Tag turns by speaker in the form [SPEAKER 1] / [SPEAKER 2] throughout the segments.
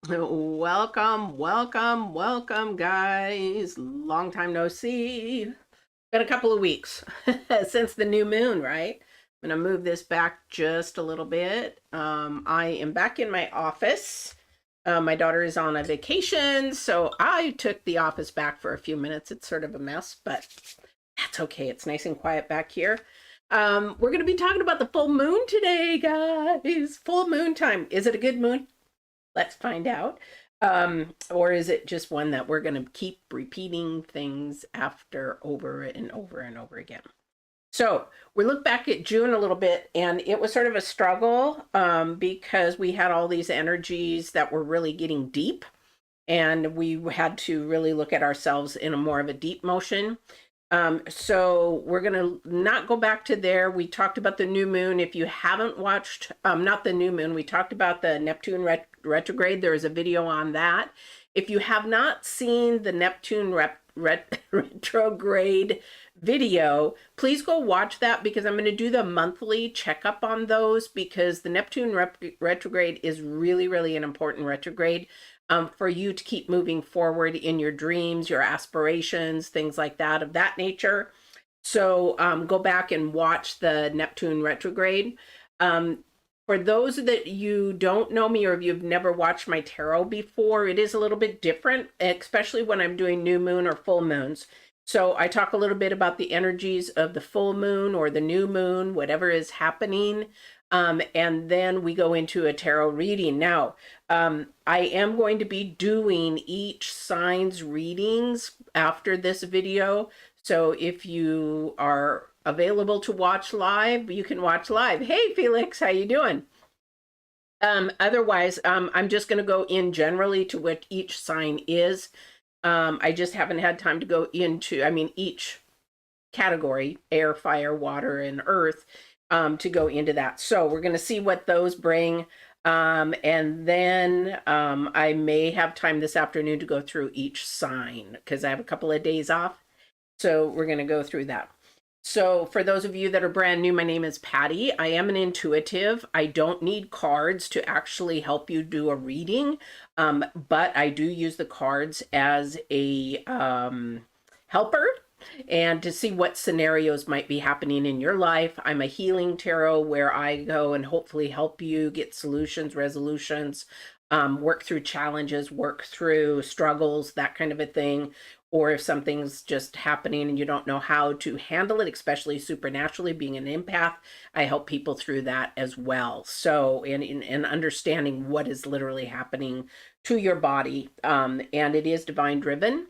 [SPEAKER 1] Welcome, welcome, welcome, guys. Long time no see. Been a couple of weeks since the new moon, right? I'm going to move this back just a little bit. I am back in my office. My daughter is on a vacation, so I took the office back for a few minutes. It's sort of a mess, but that's okay. It's nice and quiet back here. We're going to be talking about the full moon today, guys. Full moon time. Is it a good moon? Let's find out. Or is it just one that we're going to keep repeating things after over and over and over again? So we look back at June a little bit, and it was sort of a struggle because we had all these energies that were really getting deep, and we had to really look at ourselves in a more of a deep motion. So we're going to not go back to there. We talked about the new moon. If you haven't watched, not the new moon, we talked about the Neptune retrograde. There is a video on that. If you have not seen the Neptune retrograde video, please go watch that because I'm going to do the monthly checkup on those because the Neptune retrograde is really, really an important retrograde for you to keep moving forward in your dreams, your aspirations, things like that of that nature. So go back and watch the Neptune retrograde. For those that you don't know me or if you've never watched my tarot before, it is a little bit different, especially when I'm doing new moon or full moons. So I talk a little bit about the energies of the full moon or the new moon, whatever is happening. And then we go into a tarot reading. Now, I am going to be doing each sign's readings after this video. So if you are available to watch live, you can watch live. Hey, Felix, how you doing? Otherwise, I'm just going to go in generally to what each sign is. I just haven't had time to go into, each category, air, fire, water, and earth, to go into that. So we're going to see what those bring. And then I may have time this afternoon to go through each sign because I have a couple of days off. So we're going to go through that. So for those of you that are brand new, my name is Patty. I am an intuitive. I don't need cards to actually help you do a reading, but I do use the cards as a helper and to see what scenarios might be happening in your life. I'm a healing tarot where I go and hopefully help you get solutions, resolutions, work through challenges, work through struggles, that kind of a thing. Or if something's just happening and you don't know how to handle it, especially supernaturally, being an empath, I help people through that as well. So, in understanding what is literally happening to your body, and it is divine driven.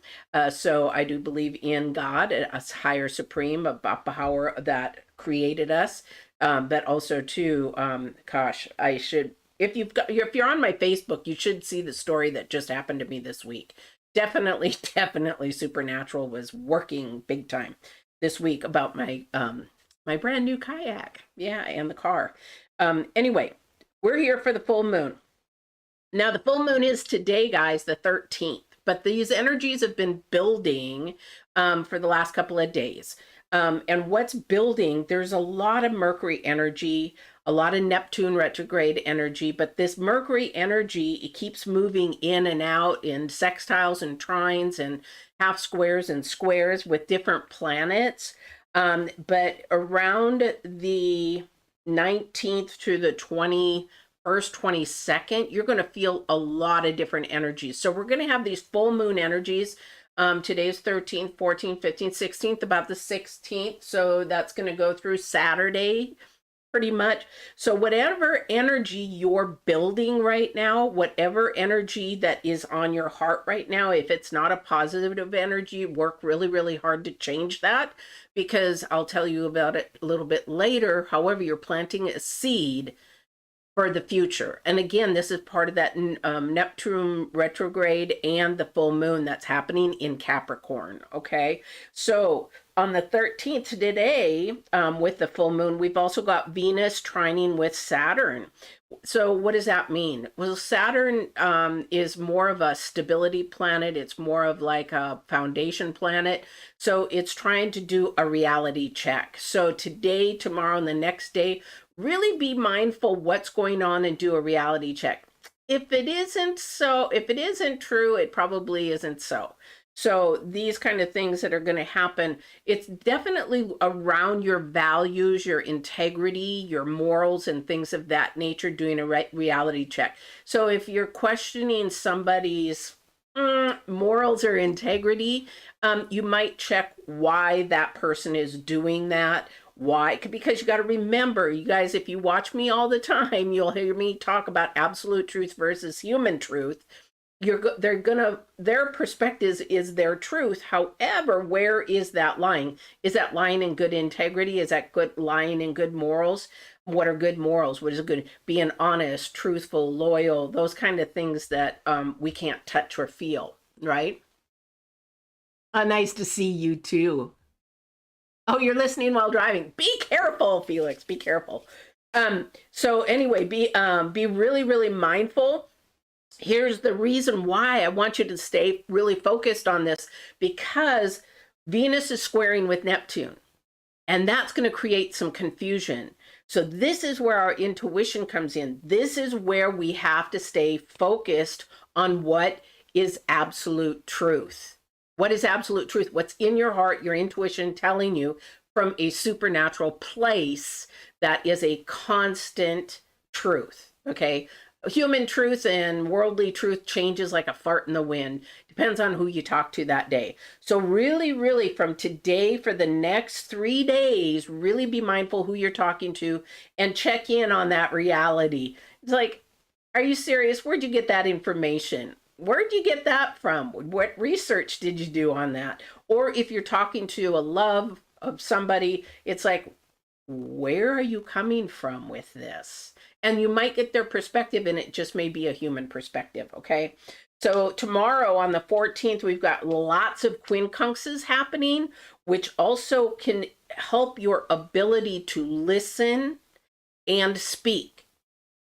[SPEAKER 1] So I do believe in God, a higher supreme, a power that created us, but also too, gosh, I should. If you're on my Facebook, you should see the story that just happened to me this week. Definitely supernatural was working big time this week about my my brand new kayak. Yeah, and the car. Anyway, we're here for the full moon. Now the full moon is today, guys, the 13th, but these energies have been building for the last couple of days. And what's building, there's a lot of Mercury energy, a lot of Neptune retrograde energy, but this Mercury energy, it keeps moving in and out in sextiles and trines and half squares and squares with different planets. But around the 19th to the 21st, 22nd, you're going to feel a lot of different energies. So we're going to have these full moon energies. Today's 13th, 14th, 15th, 16th, about the 16th. So that's going to go through Saturday pretty much. So whatever energy you're building right now, whatever energy that is on your heart right now, if it's not a positive energy, work really, really hard to change that because I'll tell you about it a little bit later. However, you're planting a seed for the future. And again, this is part of that Neptune retrograde and the full moon that's happening in Capricorn. Okay. So on the 13th today, with the full moon, we've also got Venus trining with Saturn. So what does that mean? Well, Saturn is more of a stability planet. It's more of like a foundation planet. So it's trying to do a reality check. So today, tomorrow, and the next day, really be mindful what's going on and do a reality check. if it isn't so, if it isn't true, it probably isn't so. So these kind of things that are going to happen, it's definitely around your values, your integrity, your morals, and things of that nature, doing a reality check. So if you're questioning somebody's morals or integrity, you might check why that person is doing that. Why? Because you got to remember, you guys, if you watch me all the time, you'll hear me talk about absolute truth versus human truth. They're gonna, their perspective is their truth. However, where is that lying? Is that lying in good integrity? Is that good lying in good morals? What are good morals? What is good? Being honest, truthful, loyal, those kind of things that we can't touch or feel, right? Nice to see you too. Oh, you're listening while driving. Be careful, Felix. Be careful. So anyway, be really, really mindful. Here's the reason why I want you to stay really focused on this, because Venus is squaring with Neptune, and that's going to create some confusion. So this is where our intuition comes in. This is where we have to stay focused on what is absolute truth. What is absolute truth? What's in your heart, your intuition telling you from a supernatural place that is a constant truth, okay? Human truth and worldly truth changes like a fart in the wind. Depends on who you talk to that day. So really, really from today for the next 3 days, really be mindful who you're talking to and check in on that reality. It's like, are you serious? Where'd you get that information? Where'd you get that from? What research did you do on that? Or if you're talking to a love of somebody, it's like, where are you coming from with this? And you might get their perspective, and it just may be a human perspective, okay? So tomorrow on the 14th, we've got lots of quincunxes happening, which also can help your ability to listen and speak.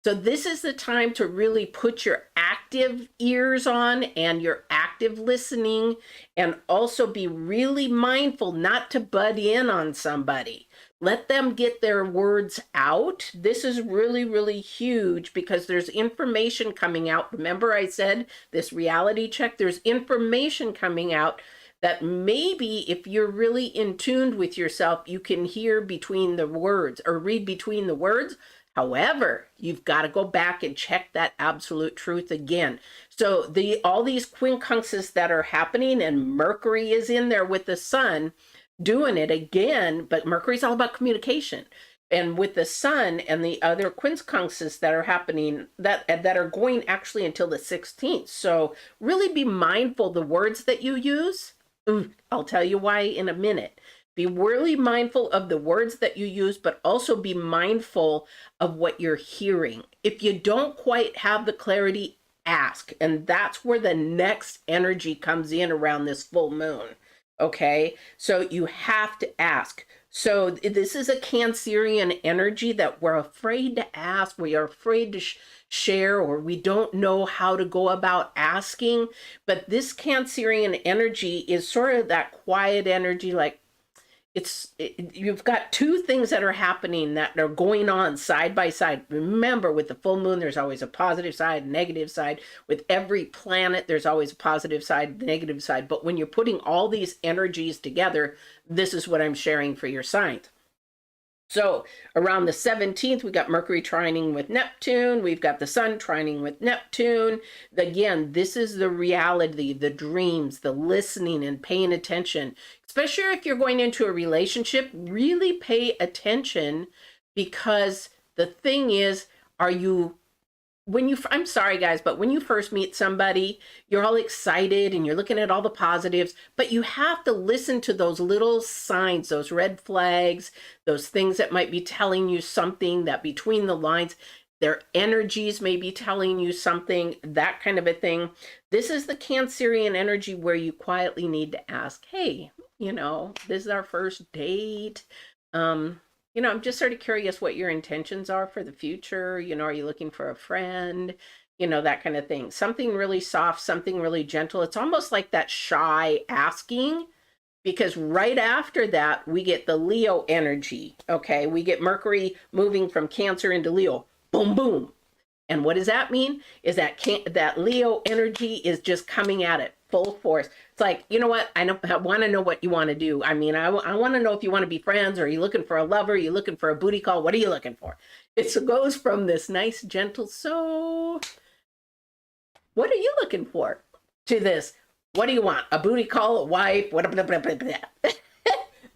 [SPEAKER 1] So this is the time to really put your active ears on and your active listening, and also be really mindful not to butt in on somebody. Let them get their words out. This is really, really huge because there's information coming out. Remember I said this reality check, there's information coming out that maybe if you're really in tune with yourself, you can hear between the words or read between the words. However, you've got to go back and check that absolute truth again. So all these quincunxes that are happening, and Mercury is in there with the sun doing it again, but Mercury's all about communication. And with the sun and the other quincunxes that are happening, that are going actually until the 16th. So really be mindful the words that you use. I'll tell you why in a minute. Be really mindful of the words that you use, but also be mindful of what you're hearing. If you don't quite have the clarity, ask. And that's where the next energy comes in around this full moon. Okay, so you have to ask. So this is a Cancerian energy that we're afraid to ask. We are afraid to share, or we don't know how to go about asking. But this Cancerian energy is sort of that quiet energy, like, you've got two things that are happening that are going on side by side. Remember, with the full moon, there's always a positive side, negative side. With every planet, there's always a positive side, negative side. But when you're putting all these energies together, this is what I'm sharing for your sign. So around the 17th, we got Mercury trining with Neptune. We've got the sun trining with Neptune. Again, this is the reality, the dreams, the listening and paying attention. Especially if you're going into a relationship, really pay attention, because the thing is, I'm sorry guys, but when you first meet somebody, you're all excited and you're looking at all the positives, but you have to listen to those little signs, those red flags, those things that might be telling you something, that between the lines, their energies may be telling you something, that kind of a thing. This is the Cancerian energy where you quietly need to ask, hey, this is our first date. I'm just sort of curious what your intentions are for the future. Are you looking for a friend? That kind of thing. Something really soft, something really gentle. It's almost like that shy asking, because right after that, we get the Leo energy. Okay. We get Mercury moving from Cancer into Leo. Boom, boom. And what does that mean? Is that that Leo energy is just coming at it full force. It's like, you know what? I want to know what you want to do. I mean, I want to know if you want to be friends, or are you looking for a lover? Are you looking for a booty call? What are you looking for? It goes from this nice, gentle, so what are you looking for, to this, what do you want? A booty call, a wife, what, blah, blah, blah, blah.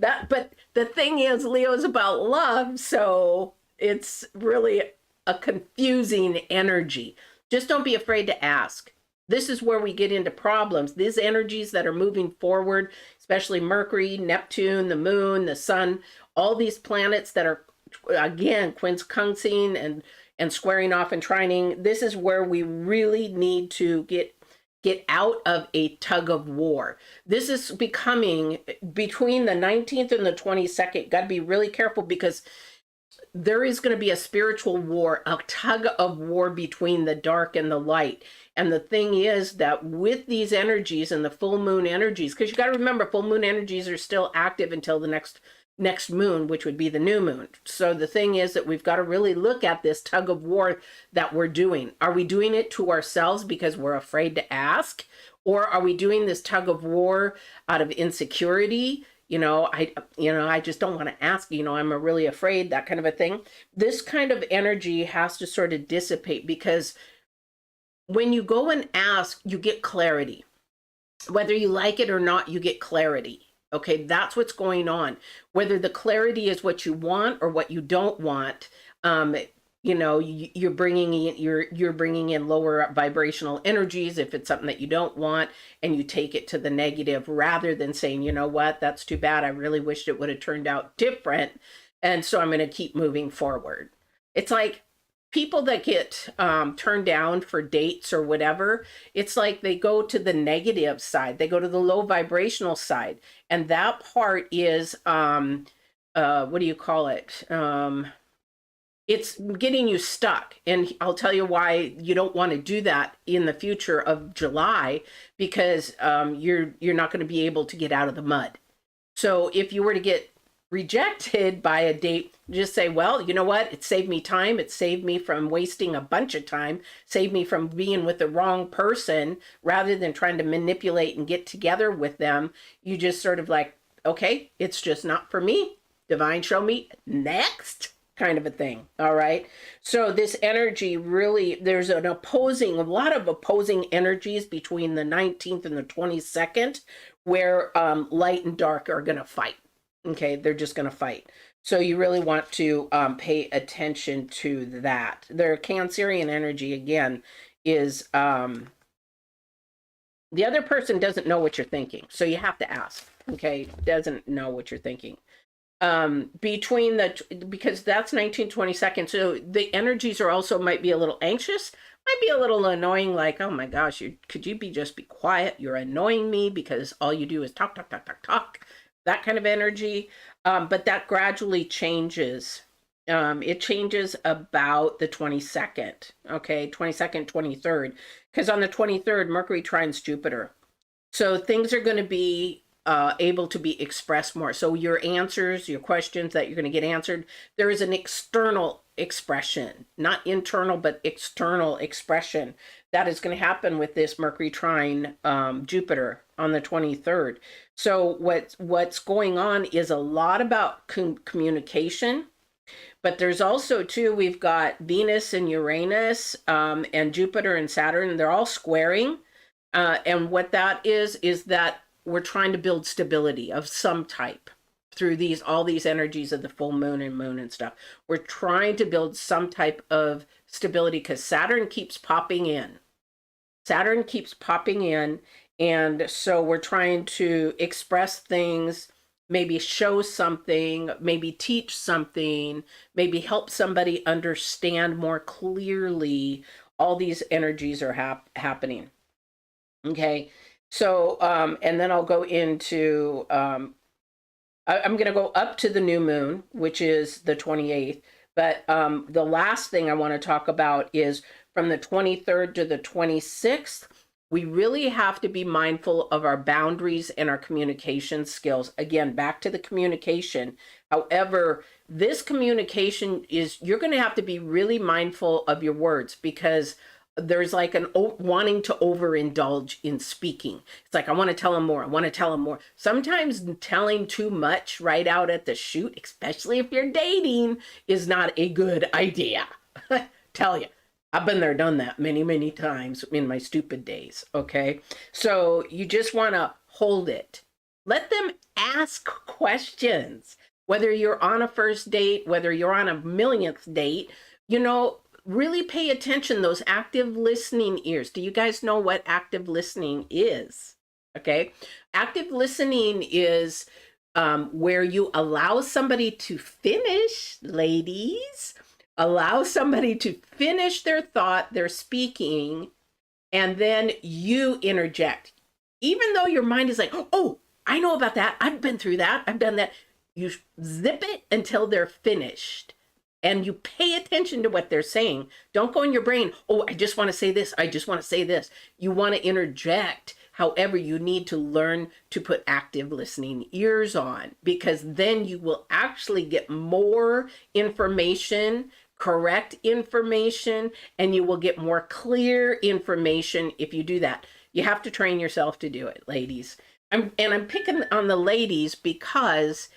[SPEAKER 1] That, but the thing is, Leo is about love, so it's really a confusing energy. Just don't be afraid to ask. This is where we get into problems. These energies that are moving forward, especially Mercury, Neptune, the moon, the sun, all these planets that are, again, quincunxing and squaring off and trining. This is where we really need to get out of a tug of war. This is becoming, between the 19th and the 22nd, got to be really careful, because there is going to be a spiritual war, a tug of war between the dark and the light. And the thing is that with these energies and the full moon energies, because you got to remember, full moon energies are still active until the next moon, which would be the new moon. So the thing is that we've got to really look at this tug of war that we're doing. Are we doing it to ourselves because we're afraid to ask? Or are we doing this tug of war out of insecurity? I just don't want to ask, I'm really afraid, that kind of a thing. This kind of energy has to sort of dissipate, because when you go and ask, you get clarity. Whether you like it or not, you get clarity. Okay, that's what's going on. Whether the clarity is what you want or what you don't want, you're bringing in lower vibrational energies if it's something that you don't want, and you take it to the negative, rather than saying, you know what, that's too bad. I really wished it would have turned out different, and so I'm going to keep moving forward. It's like people that get turned down for dates or whatever. It's like they go to the negative side. They go to the low vibrational side, and that part is what do you call it? It's getting you stuck. And I'll tell you why you don't want to do that in the future of July, because you're not going to be able to get out of the mud. So if you were to get rejected by a date, just say, well, you know what? It saved me time. It saved me from wasting a bunch of time, saved me from being with the wrong person, rather than trying to manipulate and get together with them. You just sort of like, okay, it's just not for me. Divine, show me next, kind of a thing. All right. So this energy really, there's a lot of opposing energies between the 19th and the 22nd, where light and dark are going to fight. Okay, they're just going to fight. So you really want to pay attention to that. Their Cancerian energy, again, is the other person doesn't know what you're thinking. So you have to ask, okay, doesn't know what you're thinking. Because that's 1922nd. So the energies are also might be a little anxious, might be a little annoying, like, oh my gosh, could you just be quiet? You're annoying me because all you do is talk, talk, talk, talk, talk. That kind of energy, but that gradually changes. It changes about the 22nd, okay, 22nd, 23rd, because on the 23rd, Mercury trines Jupiter. So things are going to be able to be expressed more. So your answers, your questions that you're going to get answered, there is an external expression, not internal, but external expression that is going to happen with this Mercury trine Jupiter on the 23rd. So what's going on is a lot about communication, but there's also too, we've got Venus and Uranus and Jupiter and Saturn. They're all squaring, and what that is that we're trying to build stability of some type through all these energies of the full moon and stuff. We're trying to build some type of stability, because Saturn keeps popping in. And so we're trying to express things, maybe show something, maybe teach something, maybe help somebody understand more clearly. All these energies are happening. Okay. So, and then I'll go into, I'm going to go up to the new moon, which is the 28th. But the last thing I want to talk about is from the 23rd to the 26th. We really have to be mindful of our boundaries and our communication skills. Again, back to the communication. However, this communication is, you're going to have to be really mindful of your words, because there's like an wanting to overindulge in speaking. It's like, I want to tell him more. I want to tell him more. Sometimes telling too much right out at the shoot, especially if you're dating, is not a good idea. Tell you, I've been there, done that many, many times in my stupid days. Okay. So you just want to hold it. Let them ask questions, whether you're on a first date, whether you're on a millionth date, really pay attention, those active listening ears. Do you guys know what active listening is? Okay. Active listening is where you allow somebody to finish, ladies, allow somebody to finish their thought, their speaking, and then you interject. Even though your mind is like, oh, I know about that. I've been through that. I've done that. You zip it until they're finished. And you pay attention to what they're saying. Don't go in your brain, oh, I just want to say this. I just want to say this. You want to interject. However, you need to learn to put active listening ears on, because then you will actually get more information, correct information, and you will get more clear information if you do that. You have to train yourself to do it, ladies. I'm picking on the ladies because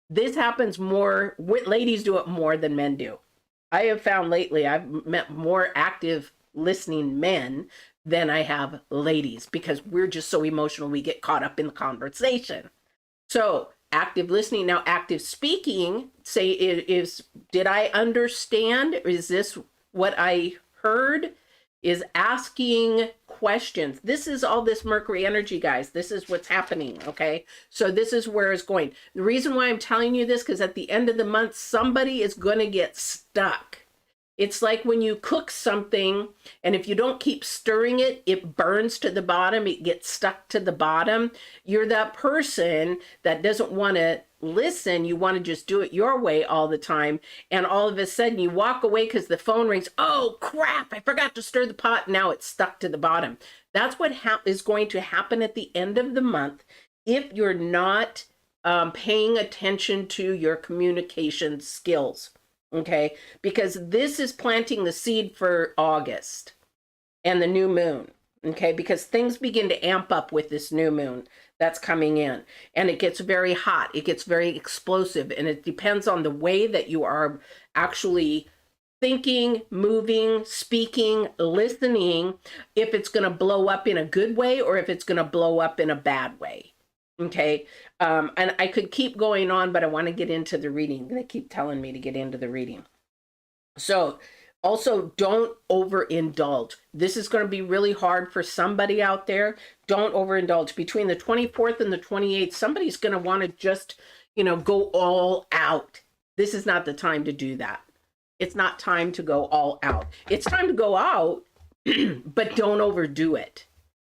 [SPEAKER 1] this happens more, ladies do it more than men do. I have found lately I've met more active listening men than I have ladies, because we're just so emotional, we get caught up in the conversation. So active listening. Now, active speaking, say, did I understand? Is this what I heard? Is asking questions. This is all this Mercury energy, guys. This is what's happening, okay? So this is where it's going. The reason why I'm telling you this, because at the end of the month, somebody is going to get stuck. It's like when you cook something, and if you don't keep stirring it, it burns to the bottom. It gets stuck to the bottom. You're that person that doesn't want to listen. You want to just do it your way all the time. And all of a sudden you walk away because the phone rings. Oh, crap, I forgot to stir the pot. Now it's stuck to the bottom. That's what is going to happen at the end of the month if you're not paying attention to your communication skills. Okay, because this is planting the seed for August and the new moon. Okay, because things begin to amp up with this new moon that's coming in, and it gets very hot, it gets very explosive, and it depends on the way that you are actually thinking, moving, speaking, listening, if it's going to blow up in a good way or if it's going to blow up in a bad way. Okay. And I could keep going on, but I want to get into the reading. They keep telling me to get into the reading. So also, don't overindulge. This is going to be really hard for somebody out there. Don't overindulge. Between the 24th and the 28th, somebody's going to want to just, go all out. This is not the time to do that. It's not time to go all out. It's time to go out, but don't overdo it.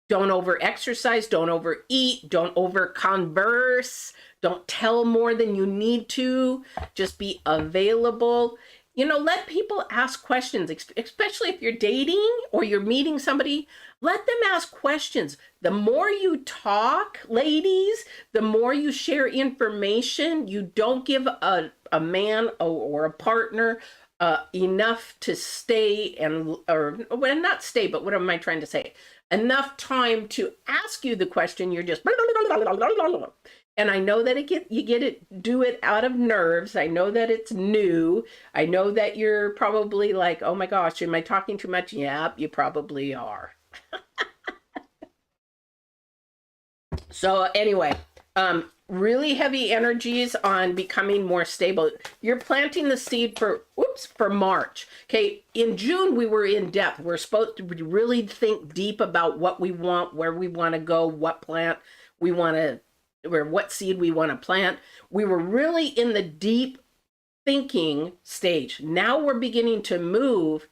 [SPEAKER 1] Don't over exercise, don't overeat, don't over converse, don't tell more than you need to. Just be available. Let people ask questions, especially if you're dating or you're meeting somebody. Let them ask questions. The more you talk, ladies, the more you share information. You don't give a man or a partner enough to stay well, not stay, but what am I trying to say? Enough time to ask you the question. You're just, and I know that do it out of nerves. I know that it's new. I know that you're probably like, oh my gosh, am I talking too much? Yeah, you probably are. So anyway, really heavy energies on becoming more stable. You're planting the seed for March. Okay, in June we were in depth. We're supposed to really think deep about what we want, where we want to go, what plant we want to, or what seed we want to plant. We were really in the deep thinking stage. Now we're beginning to move,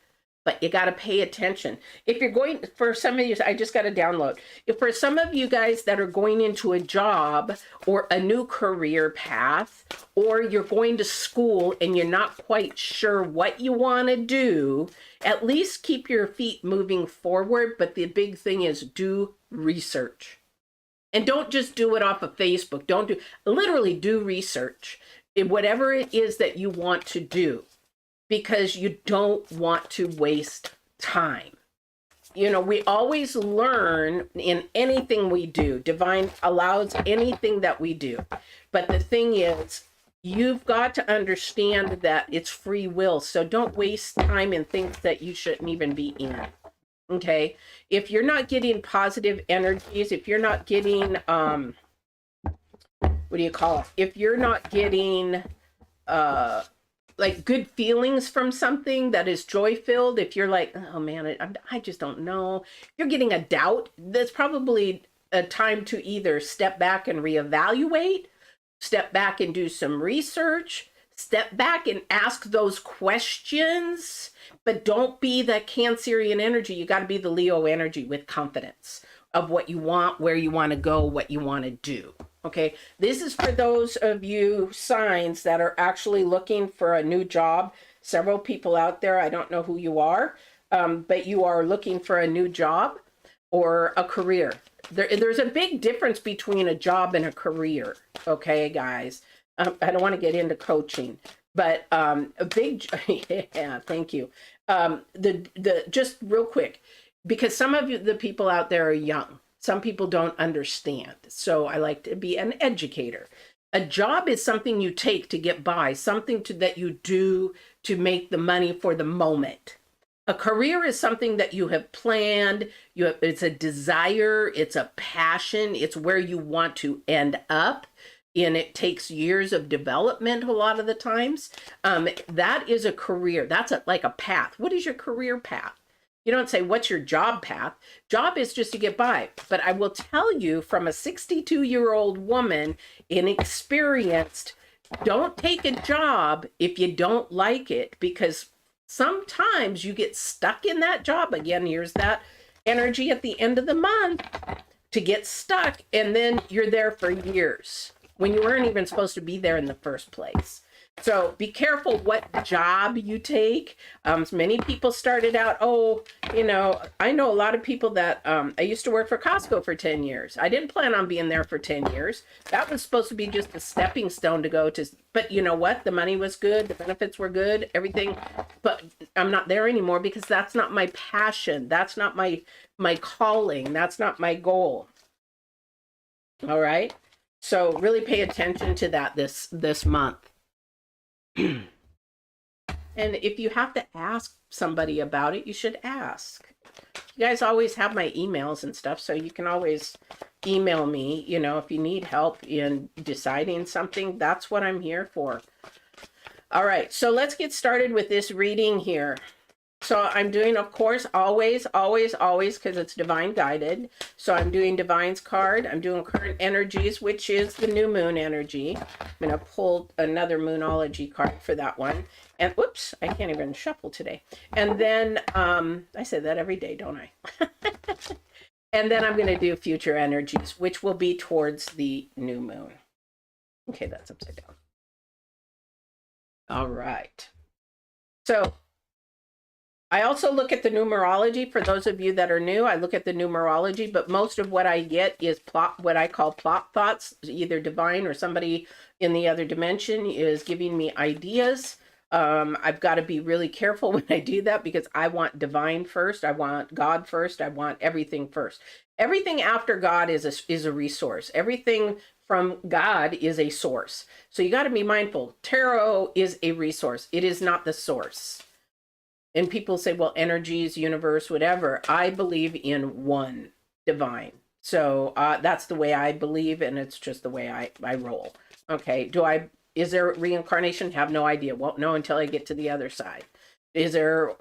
[SPEAKER 1] but you got to pay attention. If you're going, for some of you, I just got to download. If for some of you guys that are going into a job or a new career path, or you're going to school and you're not quite sure what you want to do, at least keep your feet moving forward. But the big thing is do research. And don't just do it off of Facebook. Literally do research. whatever it is that you want to do, because you don't want to waste time. You know, we always learn in anything we do. Divine allows anything that we do. But the thing is, you've got to understand that it's free will. So don't waste time in things that you shouldn't even be in. Okay? If you're not getting positive energies, if you're not getting, what do you call it? If you're not getting, like good feelings from something that is joy filled, if you're like, oh man, I just don't know, if you're getting a doubt, that's probably a time to either step back and reevaluate, step back and do some research, step back and ask those questions, but don't be the Cancerian energy. You got to be the Leo energy with confidence of what you want, where you want to go, what you want to do. Okay, this is for those of you signs that are actually looking for a new job. Several people out there, I don't know who you are, but you are looking for a new job or a career. There's a big difference between a job and a career. Okay, guys, I don't want to get into coaching, but a big, yeah, thank you. Just real quick, because some of the people out there are young. Some people don't understand. So I like to be an educator. A job is something you take to get by, something that you do to make the money for the moment. A career is something that you have planned. It's a desire, it's a passion, it's where you want to end up. And it takes years of development a lot of the times. That is a career. That's like a path. What is your career path? You don't say, what's your job path? Job is just to get by. But I will tell you from a 62-year-old woman, inexperienced, don't take a job if you don't like it, because sometimes you get stuck in that job. Again, here's that energy at the end of the month to get stuck, and then you're there for years when you weren't even supposed to be there in the first place. So be careful what job you take. Many people started out, I know a lot of people that, I used to work for Costco for 10 years. I didn't plan on being there for 10 years. That was supposed to be just a stepping stone to go to, but you know what? The money was good. The benefits were good, everything, but I'm not there anymore because that's not my passion. That's not my calling. That's not my goal. All right. So really pay attention to that this month. And if you have to ask somebody about it, you should ask. You guys always have my emails and stuff, so you can always email me, if you need help in deciding something. That's what I'm here for. All right, so let's get started with this reading here. So I'm doing, of course, always, because it's divine guided. So I'm doing Divine's card. I'm doing current energies, which is the new moon energy. I'm going to pull another Moonology card for that one. And whoops, I can't even shuffle today. And then, I say that every day, don't I? And then I'm going to do future energies, which will be towards the new moon. Okay, that's upside down. All right. So I also look at the numerology. For those of you that are new, I look at the numerology, but most of what I get is what I call plot thoughts. Either divine or somebody in the other dimension is giving me ideas. I've got to be really careful when I do that because I want divine first. I want God first. I want everything first. Everything after God is a resource. Everything from God is a source. So you got to be mindful. Tarot is a resource. It is not the source. And people say, well, energies, universe, whatever. I believe in one divine. So that's the way I believe, and it's just the way I roll. Okay, is there reincarnation? Have no idea. Won't know until I get to the other side. Is there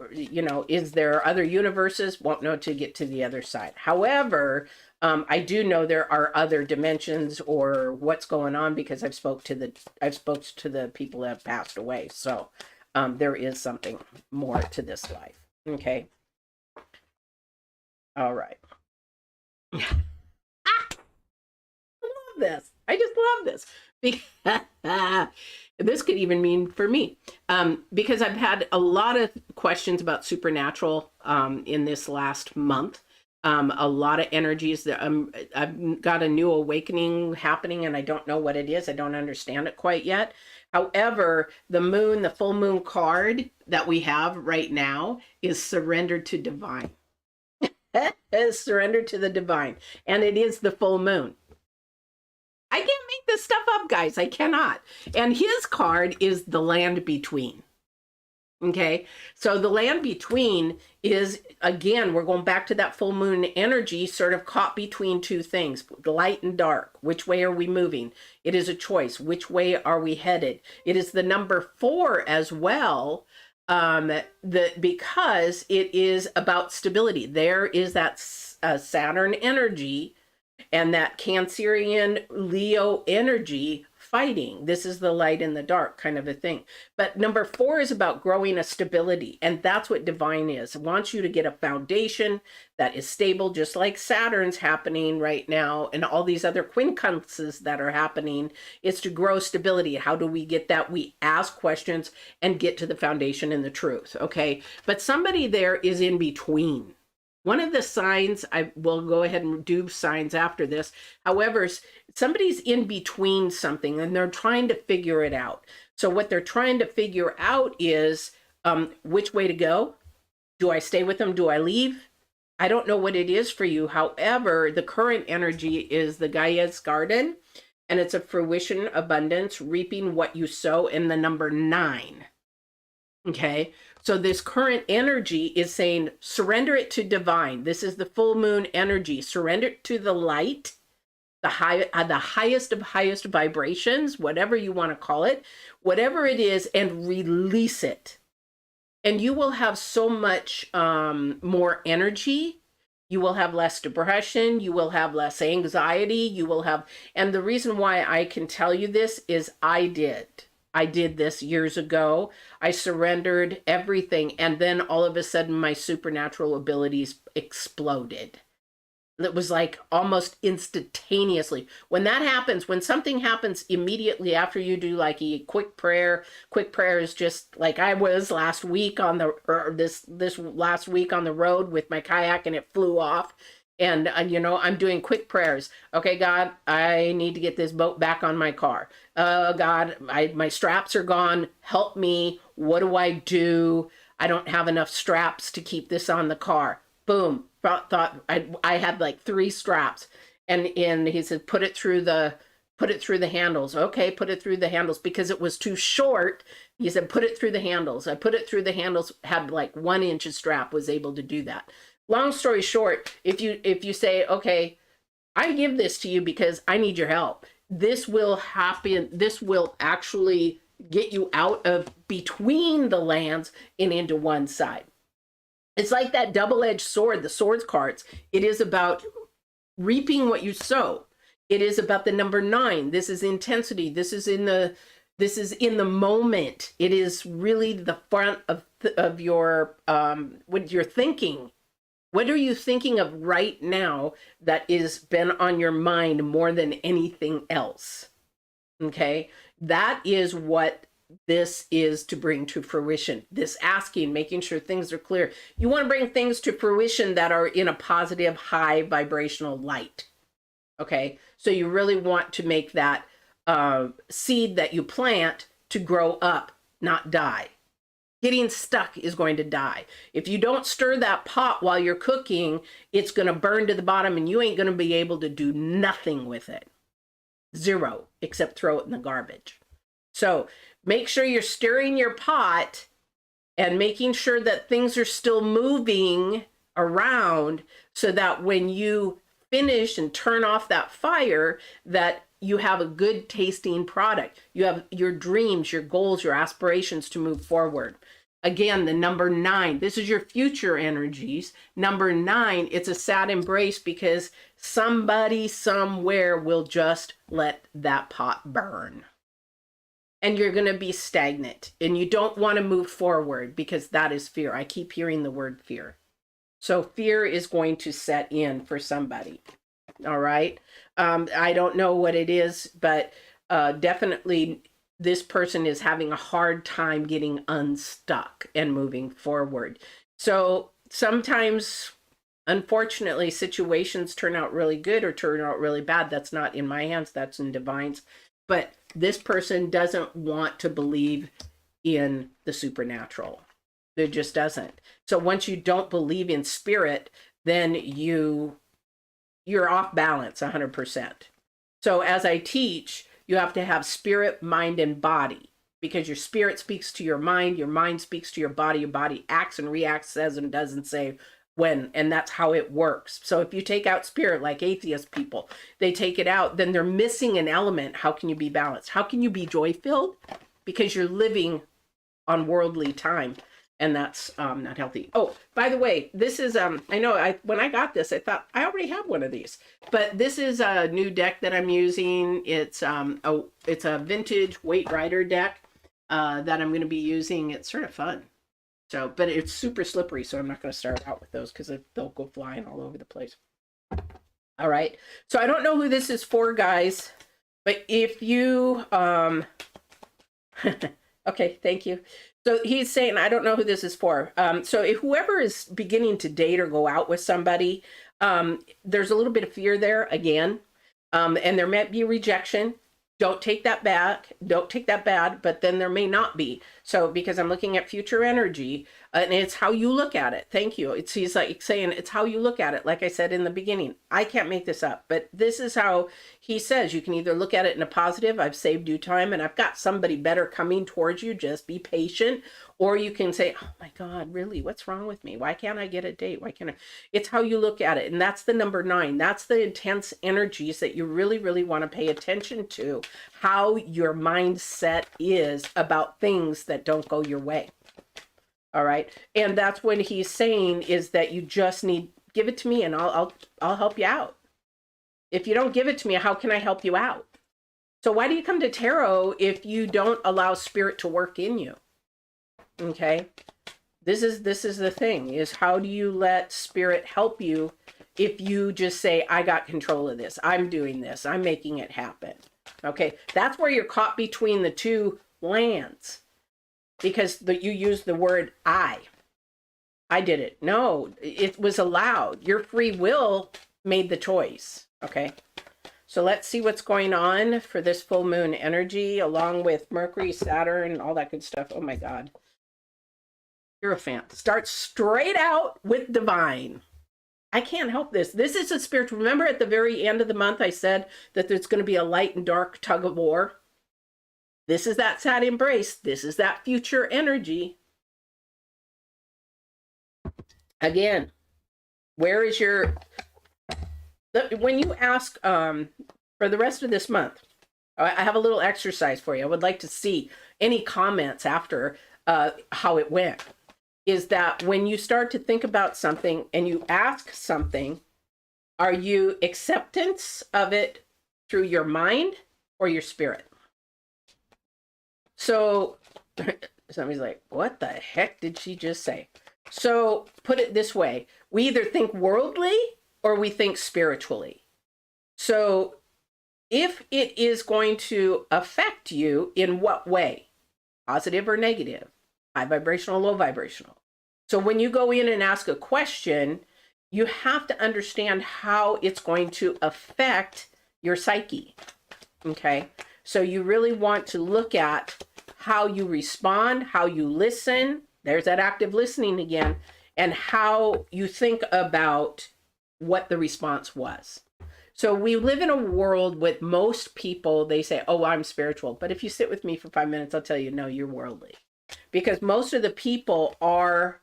[SPEAKER 1] other universes? Won't know to get to the other side. However, I do know there are other dimensions or what's going on because I've spoke to the people that have passed away. So there is something more to this life. Okay. All right. I love this. I just love this. This could even mean for me, because I've had a lot of questions about supernatural in this last month. A lot of energies that I've got a new awakening happening and I don't know what it is. I don't understand it quite yet. However, the moon, the full moon card that we have right now is surrender to divine. Is surrender to the divine. And it is the full moon. I can't make this stuff up, guys. I cannot. And his card is the land between. Okay, so the land between is, again, we're going back to that full moon energy, sort of caught between two things, light and dark. Which way are we moving? It is a choice. Which way are we headed? It is the number 4 as well, because it is about stability. There is that Saturn energy and that Cancerian Leo energy fighting. This is the light and the dark kind of a thing. But number 4 is about growing a stability. And that's what divine is. It wants you to get a foundation that is stable, just like Saturn's happening right now and all these other quincunxes that are happening. It's to grow stability. How do we get that? We ask questions and get to the foundation and the truth. Okay. But somebody there is in between. One of the signs, I will go ahead and do signs after this. However, somebody's in between something and they're trying to figure it out. So what they're trying to figure out is which way to go. Do I stay with them? Do I leave? I don't know what it is for you. However, the current energy is the Gaia's garden, and it's a fruition, abundance, reaping what you sow, in the number 9. Okay, so this current energy is saying, surrender it to divine. This is the full moon energy. Surrender it to the light, the highest of highest vibrations, whatever you want to call it, whatever it is, and release it. And you will have so much more energy. You will have less depression. You will have less anxiety. You will have, and the reason why I can tell you this is I did this years ago. I surrendered everything. And then all of a sudden my supernatural abilities exploded. It was like almost instantaneously. When that happens, when something happens immediately after you do like a quick prayer is just like I was last week on the, or this last week on the road with my kayak and it flew off. And, you know, I'm doing quick prayers. Okay, God, I need to get this boat back on my car. God, my straps are gone. Help me. What do I do? I don't have enough straps to keep this on the car. Boom. Thought I had like 3 straps. And he said, put it through the handles. Okay, put it through the handles because it was too short. He said, put it through the handles. I put it through the handles, had like 1 inch of strap, was able to do that. Long story short, if you say, okay, I give this to you because I need your help, this will happen. This will actually get you out of between the lands and into one side. It's like that double-edged sword, the swords cards. It is about reaping what you sow. It is about the number 9. This is intensity. This is in the moment. It is really the front of your what you're thinking. What are you thinking of right now that is been on your mind more than anything else? Okay, that is what this is to bring to fruition. This asking, making sure things are clear. You want to bring things to fruition that are in a positive, high vibrational light. Okay, so you really want to make that seed that you plant to grow up, not die. Getting stuck is going to die. If you don't stir that pot while you're cooking, it's going to burn to the bottom and you ain't going to be able to do nothing with it. 0, except throw it in the garbage. So make sure you're stirring your pot and making sure that things are still moving around so that when you finish and turn off that fire, that you have a good tasting product. You have your dreams, your goals, your aspirations to move forward. Again, the number 9, this is your future energies. Number 9, it's a sad embrace because somebody somewhere will just let that pot burn. And you're going to be stagnant and you don't want to move forward because that is fear. I keep hearing the word fear. So fear is going to set in for somebody. All right. I don't know what it is, but definitely this person is having a hard time getting unstuck and moving forward. So sometimes, unfortunately, situations turn out really good or turn out really bad. That's not in my hands. That's in divine's. but this person doesn't want to believe in the supernatural. It just doesn't. So once you don't believe in spirit, then you're off balance 100%. So as I teach, you have to have spirit, mind, and body, because your spirit speaks to your mind speaks to your body acts and reacts, says and doesn't say when, and that's how it works. So if you take out spirit, like atheist people, they take it out, then they're missing an element. How can you be balanced? How can you be joy-filled? Because you're living on worldly time, and that's not healthy. Oh, by the way, this is I know when I got this, I thought I already have one of these, but this is a new deck that I'm using. It's a vintage Weight Rider deck that I'm going to be using. It's sort of fun. So, but it's super slippery, so I'm not going to start out with those because they'll go flying all over the place. All right. So I don't know who this is for, guys, but if you okay, thank you. So he's saying, I don't know who this is for. So if whoever is beginning to date or go out with somebody, there's a little bit of fear there again, and there might be rejection. Don't take that back. Don't take that bad, but then there may not be. So because I'm looking at future energy, and it's how you look at it. Thank you. He's like saying it's how you look at it. Like I said in the beginning, I can't make this up, but this is how he says you can either look at it in a positive, I've saved you time and I've got somebody better coming towards you, just be patient. Or you can say, oh my God, really, what's wrong with me? Why can't I get a date? Why can't I? It's how you look at it. And that's the number 9. That's the intense energies that you really, really want to pay attention to, how your mindset is about things that don't go your way. All right. And that's when he's saying is that you just need, give it to me and I'll help you out. If you don't give it to me, how can I help you out? So why do you come to tarot if you don't allow spirit to work in you? Okay. This is the thing, is how do you let spirit help you if you just say, I got control of this. I'm doing this. I'm making it happen. Okay. That's where you're caught between the two lands. Because you use the word I did it. No, it was allowed. Your free will made the choice. Okay. So let's see what's going on for this full moon energy, along with Mercury, Saturn, all that good stuff. Oh my God. You're a fan. Start straight out with divine. I can't help this. This is a spiritual. Remember at the very end of the month, I said that there's going to be a light and dark tug of war. This is that sad embrace. This is that future energy. Again, where is your, when you ask for the rest of this month, I have a little exercise for you. I would like to see any comments after how it went. Is that when you start to think about something and you ask something, are you acceptance of it through your mind or your spirit? So somebody's like, what the heck did she just say? So put it this way. We either think worldly or we think spiritually. So if it is going to affect you, in what way? Positive or negative? High vibrational, low vibrational. So when you go in and ask a question, you have to understand how it's going to affect your psyche. Okay? So you really want to look at how you respond, how you listen. There's that active listening again, and how you think about what the response was. So we live in a world with most people, they say, oh, I'm spiritual. But if you sit with me for 5 minutes, I'll tell you, no, you're worldly. Because most of the people are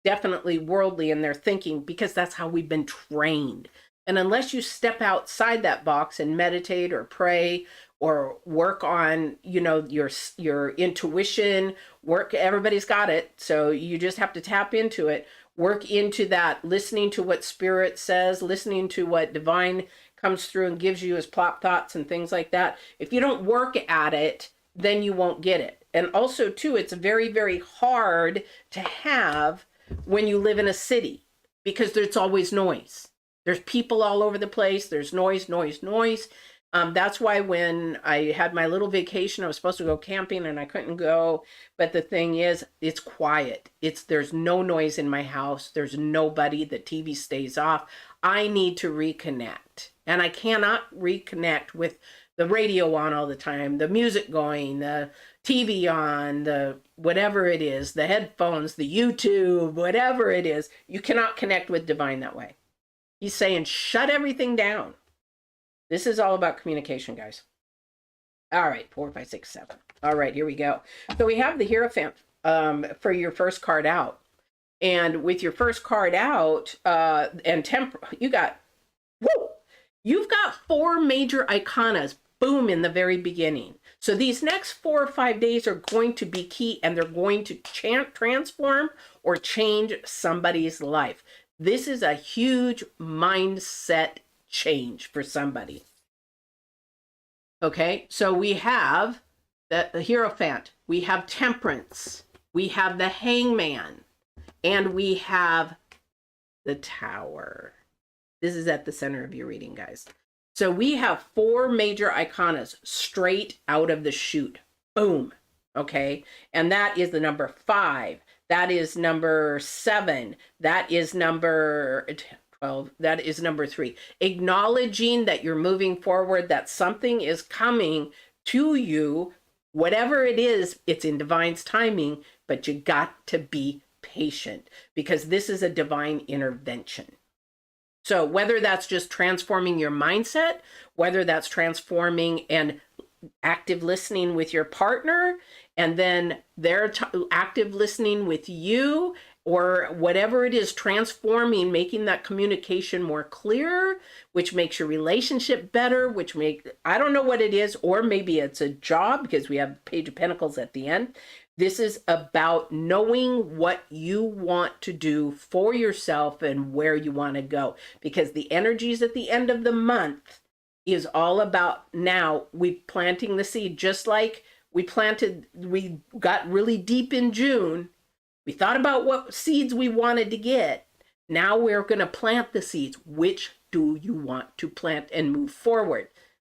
[SPEAKER 1] definitely worldly in their thinking, because that's how we've been trained. And unless you step outside that box and meditate or pray or work on, your intuition, everybody's got it. So you just have to tap into it, work into that, listening to what spirit says, listening to what divine comes through and gives you as plot thoughts and things like that. If you don't work at it, then you won't get it. And also too, it's very, very hard to have when you live in a city, because there's always noise. There's people all over the place. There's noise. That's why when I had my little vacation, I was supposed to go camping and I couldn't go. But the thing is, it's quiet. There's no noise in my house. There's nobody. The TV stays off. I need to reconnect. And I cannot reconnect with the radio on all the time, the music going, the TV on, the whatever it is, the headphones, the YouTube, whatever it is, you cannot connect with divine that way. He's saying, shut everything down. This is all about communication, guys. All right, 4, 5, 6, 7. All right, here we go. So we have the Hierophant for your first card out. And with your first card out, and you've got 4 major iconas, boom, in the very beginning. So these next 4 or 5 days are going to be key, and they're going to transform or change somebody's life. This is a huge mindset change for somebody. Okay, so we have the Hierophant, we have Temperance, we have the Hangman, and we have the Tower. This is at the center of your reading, guys. So we have 4 major iconas straight out of the chute. Boom. Okay. And that is the number 5. That is number 7. That is number 12. That is number 3. Acknowledging that you're moving forward, that something is coming to you. Whatever it is, it's in divine's timing, but you got to be patient because this is a divine intervention. So whether that's just transforming your mindset, whether that's transforming and active listening with your partner, and then they're active listening with you, or whatever it is, transforming, making that communication more clear, which makes your relationship better, I don't know what it is, or maybe it's a job because we have Page of Pentacles at the end. This is about knowing what you want to do for yourself and where you want to go. Because the energies at the end of the month is all about now we planting the seed. Just like we got really deep in June. We thought about what seeds we wanted to get. Now we're going to plant the seeds. Which do you want to plant and move forward?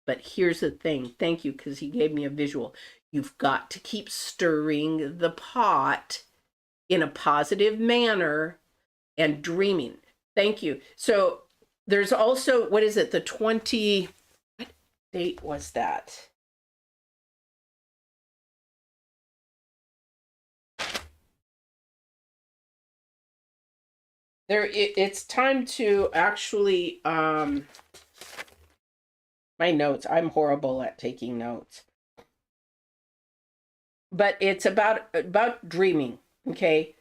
[SPEAKER 1] But here's the thing. Thank you, because he gave me a visual. You've got to keep stirring the pot in a positive manner and dreaming. Thank you. So there's also, what is it? The 20, what date was that? It's time to actually, my notes, I'm horrible at taking notes. But it's about dreaming, okay?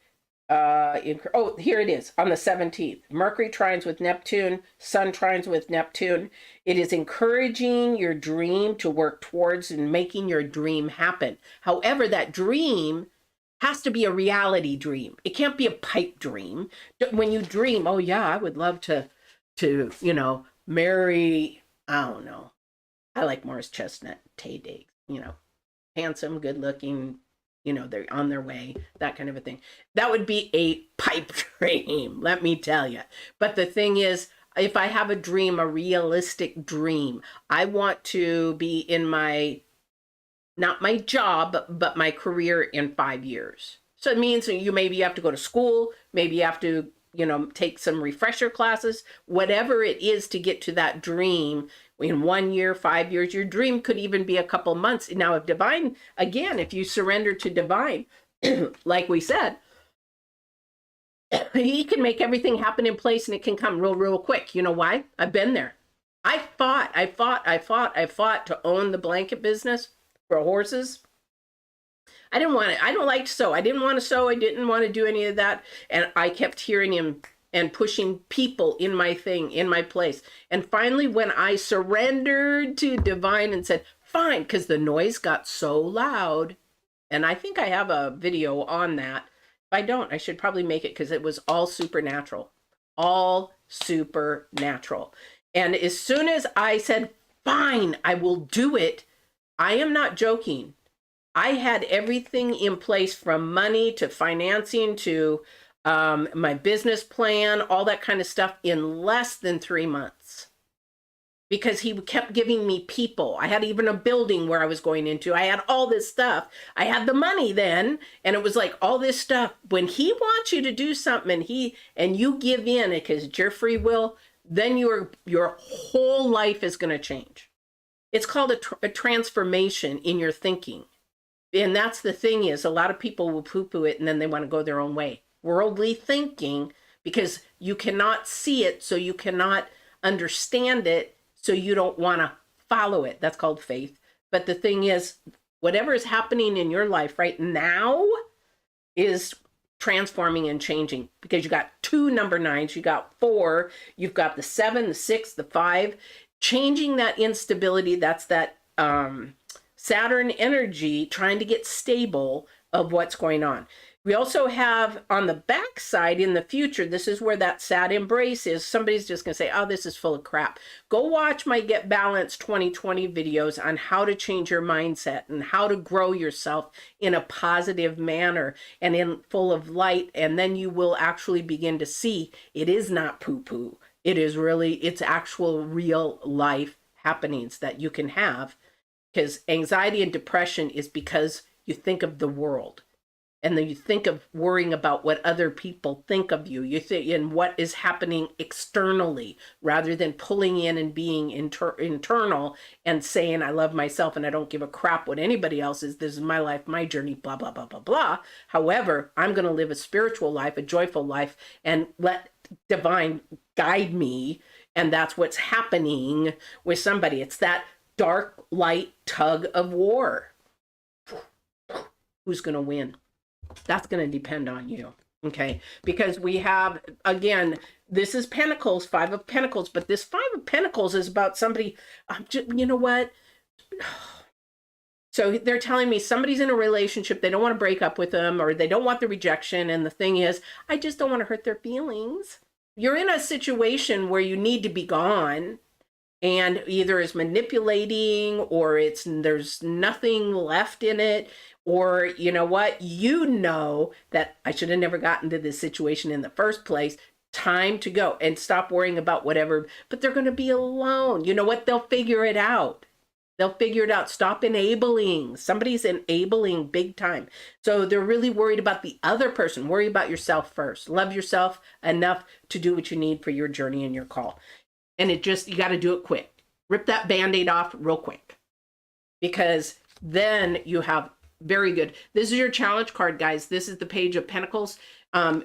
[SPEAKER 1] Here it is, on the 17th. Mercury trines with Neptune, Sun trines with Neptune. It is encouraging your dream to work towards and making your dream happen. However, that dream has to be a reality dream. It can't be a pipe dream. When you dream, oh yeah, I would love to marry, I don't know. I like Morris Chestnut, Tay Diggs, handsome, good looking, they're on their way, that kind of a thing. That would be a pipe dream, let me tell you. But the thing is, if I have a dream, a realistic dream, I want to be in not my job, but my career in 5 years. So it means you have to go to school, maybe you have to, take some refresher classes, whatever it is to get to that dream in 1 year, 5 years. Your dream could even be a couple months. Now, if divine, again, if you surrender to divine, like we said, he can make everything happen in place and it can come real quick. You know why? I've been there. I fought to own the blanket business for horses. I didn't want it. I don't like to sew. I didn't want to sew. I didn't want to do any of that. And I kept hearing him and pushing people in my place. And finally, when I surrendered to divine and said, fine, because the noise got so loud. And I think I have a video on that. If I don't, I should probably make it because it was all supernatural. All supernatural. And as soon as I said, fine, I will do it, I am not joking. I had everything in place from money to financing to my business plan, all that kind of stuff in less than 3 months. Because he kept giving me people. I had even a building where I was going into. I had all this stuff. I had the money then, and it was like all this stuff. When he wants you to do something and you give in because it's your free will, then your whole life is going to change. It's called a transformation in your thinking. And that's the thing, is a lot of people will poo-poo it and then they want to go their own way. Worldly thinking, because you cannot see it, so you cannot understand it, so you don't want to follow it. That's called faith. But the thing is, whatever is happening in your life right now is transforming and changing, because you got 2 number 9s, you got 4, you've got the 7, the 6, the 5. Changing that instability, that's that Saturn energy trying to get stable of what's going on. We also have on the back side in the future, this is where that sad embrace is. Somebody's just going to say, oh, this is full of crap. Go watch my Get Balanced 2020 videos on how to change your mindset and how to grow yourself in a positive manner and in full of light. And then you will actually begin to see it is not poo-poo. It is really, it's actual real life happenings that you can have, because anxiety and depression is because you think of the world. And then you think of worrying about what other people think of you. You think in what is happening externally, rather than pulling in and being internal and saying, I love myself and I don't give a crap what anybody else is. This is my life, my journey, blah, blah, blah, blah, blah. However, I'm going to live a spiritual life, a joyful life, and let divine guide me. And that's what's happening with somebody. It's that dark light tug of war. Who's going to win? That's going to depend on you. Okay. Because we have, again, this is Pentacles, 5 of Pentacles, but this 5 of Pentacles is about somebody, you know what? So they're telling me somebody's in a relationship, they don't want to break up with them, or they don't want the rejection. And the thing is, I just don't want to hurt their feelings. You're in a situation where you need to be gone, and either is manipulating, or there's nothing left in it. Or, you know what, that I should have never gotten to this situation in the first place. Time to go and stop worrying about whatever, but they're going to be alone. You know what? They'll figure it out. They'll figure it out. Stop enabling. Somebody's enabling big time. So they're really worried about the other person. Worry about yourself first. Love yourself enough to do what you need for your journey and your call. And you got to do it quick. Rip that Band-Aid off real quick, because then you have very good. This is your challenge card, guys. This is the Page of Pentacles.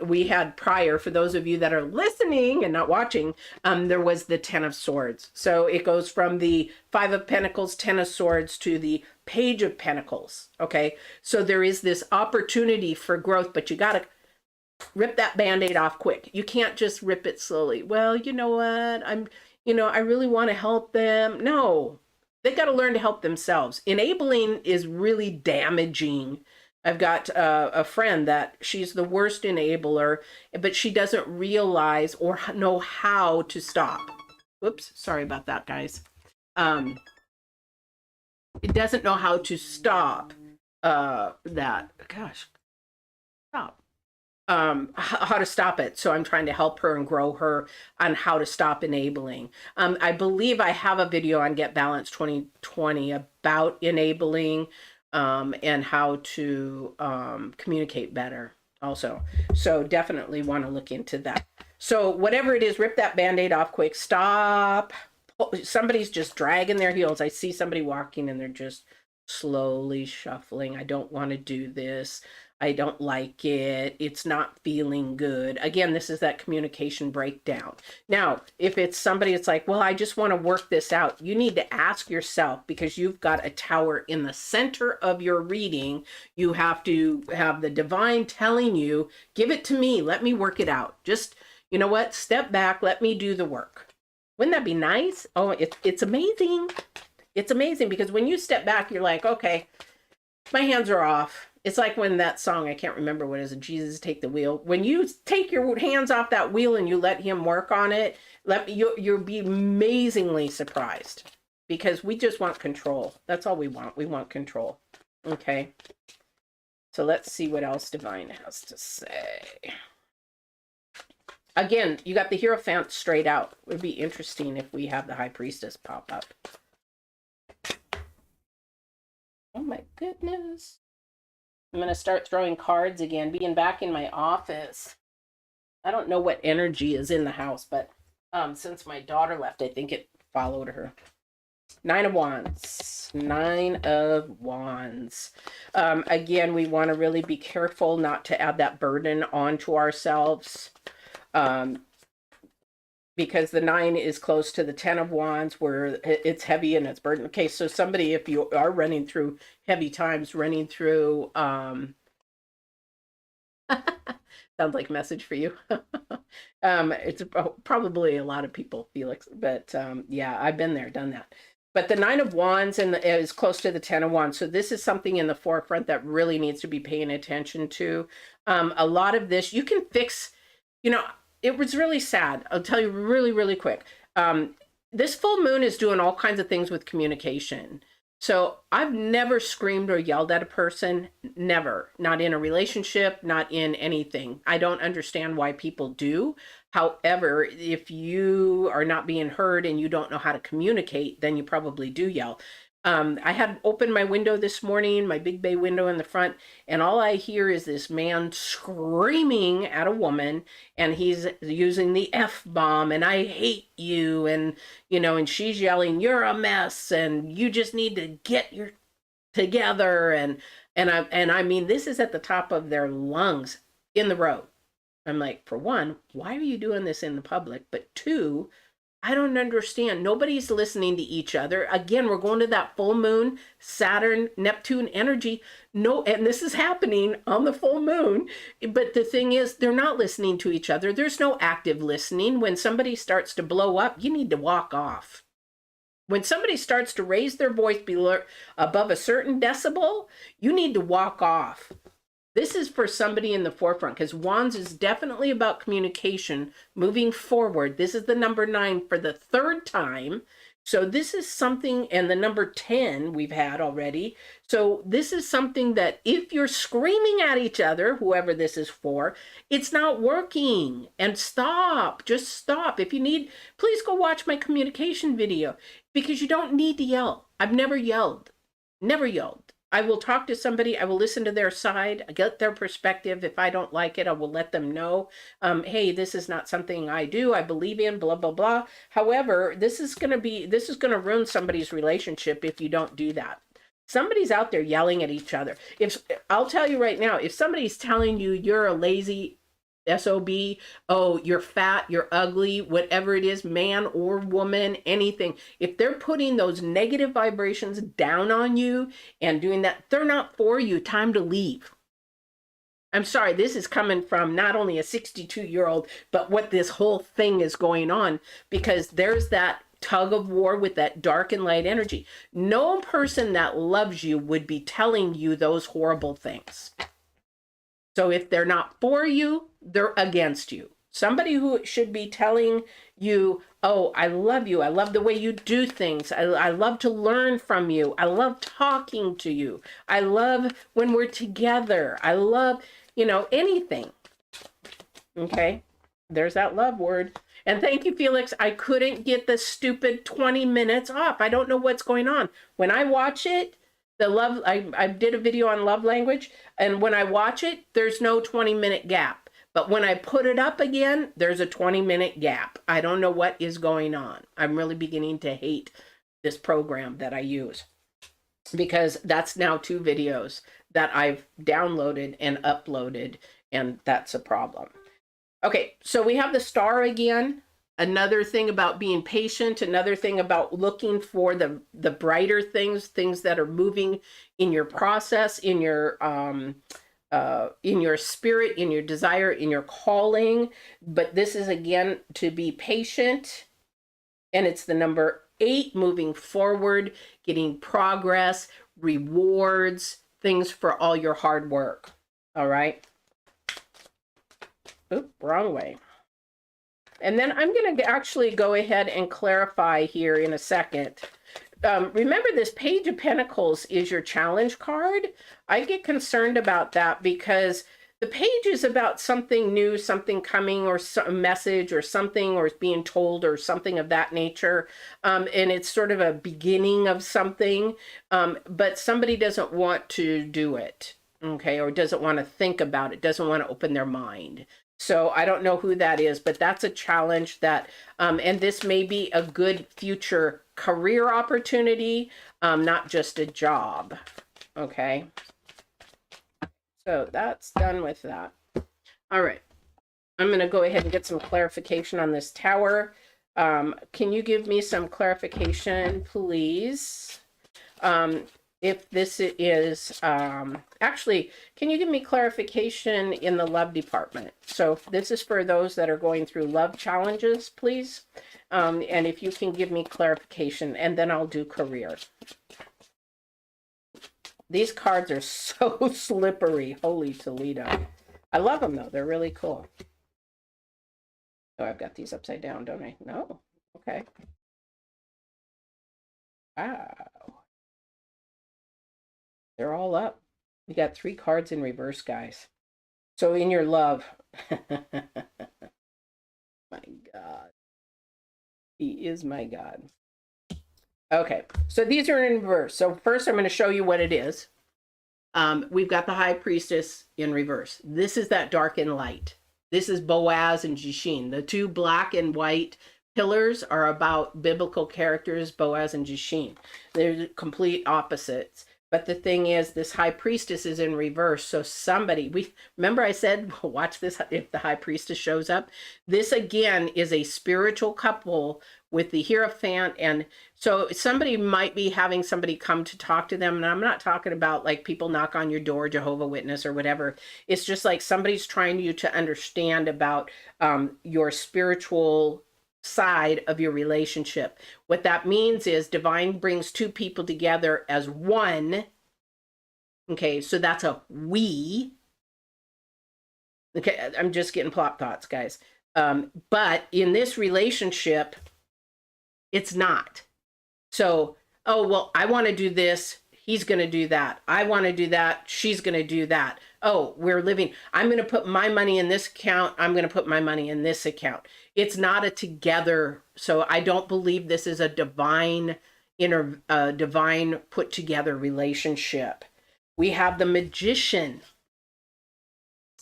[SPEAKER 1] We had prior, for those of you that are listening and not watching, there was the 10 of Swords. So it goes from the 5 of Pentacles, 10 of Swords, to the Page of Pentacles. Okay. So there is this opportunity for growth, but you got to rip that Band-Aid off quick. You can't just rip it slowly. Well, you know what? I really want to help them. No. They've got to learn to help themselves. Enabling is really damaging. I've got a friend that she's the worst enabler, but she doesn't realize or know how to stop. Whoops, sorry about that, guys. It doesn't know how to stop that. Gosh, stop. How to stop it. So I'm trying to help her and grow her on how to stop enabling. I believe I have a video on Get Balanced 2020 about enabling and how to communicate better also. So definitely want to look into that. So whatever it is, rip that Band-Aid off quick. Stop. Somebody's just dragging their heels. I see somebody walking and they're just slowly shuffling. I don't want to do this. I don't like it. It's not feeling good. Again, this is that communication breakdown. Now, if it's somebody, it's like, well, I just want to work this out. You need to ask yourself, because you've got a tower in the center of your reading. You have to have the divine telling you, give it to me. Let me work it out. Just, you know what? Step back. Let me do the work. Wouldn't that be nice? Oh, it's amazing. It's amazing, because when you step back, you're like, okay, my hands are off. It's like when that song, I can't remember what it is, Jesus Take the Wheel. When you take your hands off that wheel and you let him work on it, you'll be amazingly surprised, because we just want control. That's all we want. We want control. Okay. So let's see what else Divine has to say. Again, you got the Hierophant straight out. It would be interesting if we have the High Priestess pop up. Oh my goodness. I'm going to start throwing cards again, being back in my office. I don't know what energy is in the house, but since my daughter left, I think it followed her. Nine of Wands. Nine of Wands. Again, we want to really be careful not to add that burden onto ourselves. Because the 9 is close to the 10 of Wands, where it's heavy and it's burden. Okay, so somebody, if you are running through heavy times, running through, sounds like a message for you. It's probably a lot of people, Felix, but yeah, I've been there, done that. But the 9 of Wands is close to the 10 of Wands. So this is something in the forefront that really needs to be paying attention to. A lot of this, you can fix, it was really sad. I'll tell you really, really quick. This full moon is doing all kinds of things with communication. So I've never screamed or yelled at a person, never, not in a relationship, not in anything. I don't understand why people do. However, if you are not being heard and you don't know how to communicate, then you probably do yell. I had opened my window this morning, my big bay window in the front, and all I hear is this man screaming at a woman, and he's using the F-bomb, and I hate you, and and she's yelling, you're a mess, and you just need to get your together, and I mean, this is at the top of their lungs in the road. I'm like, for one, why are you doing this in the public? But two, I don't understand. Nobody's listening to each other. Again, we're going to that full moon, Saturn, Neptune energy. No, and this is happening on the full moon. But the thing is, they're not listening to each other. There's no active listening. When somebody starts to blow up, you need to walk off. When somebody starts to raise their voice below, above a certain decibel, you need to walk off. This is for somebody in the forefront, because Wands is definitely about communication, moving forward. This is the number 9 for the third time. So this is something, and the number 10 we've had already. So this is something that if you're screaming at each other, whoever this is for, it's not working. And stop, just stop. If you need, please go watch my communication video, because you don't need to yell. I've never yelled, never yelled. I will talk to somebody, I will listen to their side, get their perspective. If I don't like it, I will let them know, hey, this is not something I do, I believe in, blah, blah, blah. However, this is going to ruin somebody's relationship if you don't do that. Somebody's out there yelling at each other. I'll tell you right now, if somebody's telling you you're a lazy SOB, oh, you're fat, you're ugly, whatever it is, man or woman, anything. If they're putting those negative vibrations down on you and doing that, they're not for you. Time to leave. I'm sorry, this is coming from not only a 62-year-old, but what this whole thing is going on, because there's that tug of war with that dark and light energy. No person that loves you would be telling you those horrible things. So if they're not for you, they're against you. Somebody who should be telling you, oh, I love you. I love the way you do things. I love to learn from you. I love talking to you. I love when we're together. I love, anything. Okay, there's that love word. And thank you, Felix. I couldn't get the stupid 20 minutes off. I don't know what's going on. When I watch it, I did a video on love language, and when I watch it, there's no 20-minute gap. But when I put it up again, there's a 20-minute gap. I don't know what is going on. I'm really beginning to hate this program that I use, because that's now 2 videos that I've downloaded and uploaded, and that's a problem. Okay, so we have the star again. Another thing about being patient, another thing about looking for the brighter things that are moving in your process, in your spirit, in your desire, in your calling. But this is, again, to be patient. And it's the number 8, moving forward, getting progress, rewards, things for all your hard work. All right. Oop, wrong way. And then I'm going to actually go ahead and clarify here in a second. Remember, this Page of Pentacles is your challenge card. I get concerned about that because the page is about something new, something coming, or a message or something, or being told, or something of that nature. And it's sort of a beginning of something, but somebody doesn't want to do it, okay, or doesn't want to think about it, doesn't want to open their mind. So I don't know who that is, but that's a challenge that, and this may be a good future career opportunity, not just a job. Okay. So that's done with that. All right. I'm going to go ahead and get some clarification on this tower. Can you give me some clarification, please? If this is, actually, can you give me clarification in the love department? So this is for those that are going through love challenges, please. And if you can give me clarification, and then I'll do career. These cards are so slippery. Holy Toledo. I love them, though. They're really cool. Oh, I've got these upside down, don't I? No. Okay. Wow. They're all up. We got 3 cards in reverse, guys. So in your love. My God. He is my God. Okay, so these are in reverse. So first I'm going to show you what it is. We've got the High Priestess in reverse. This is that dark and light. This is Boaz and Jachin. The 2 black and white pillars are about biblical characters, Boaz and Jachin. They're complete opposites. But the thing is, this High Priestess is in reverse. So somebody, remember I said, watch this if the High Priestess shows up. This again is a spiritual couple with the Hierophant. And so somebody might be having somebody come to talk to them. And I'm not talking about like people knock on your door, Jehovah's Witness or whatever. It's just like somebody's trying you to understand about your spiritual side of your relationship. What that means is divine brings 2 people together as one. Okay, so that's a we. Okay, I'm just getting plot thoughts, guys. But in this relationship, it's not. So, oh, well, I want to do this. He's going to do that. I want to do that. She's going to do that. Oh, we're living. I'm going to put my money in this account. I'm going to put my money in this account. It's not a together. So I don't believe this is a divine put together relationship. We have the Magician,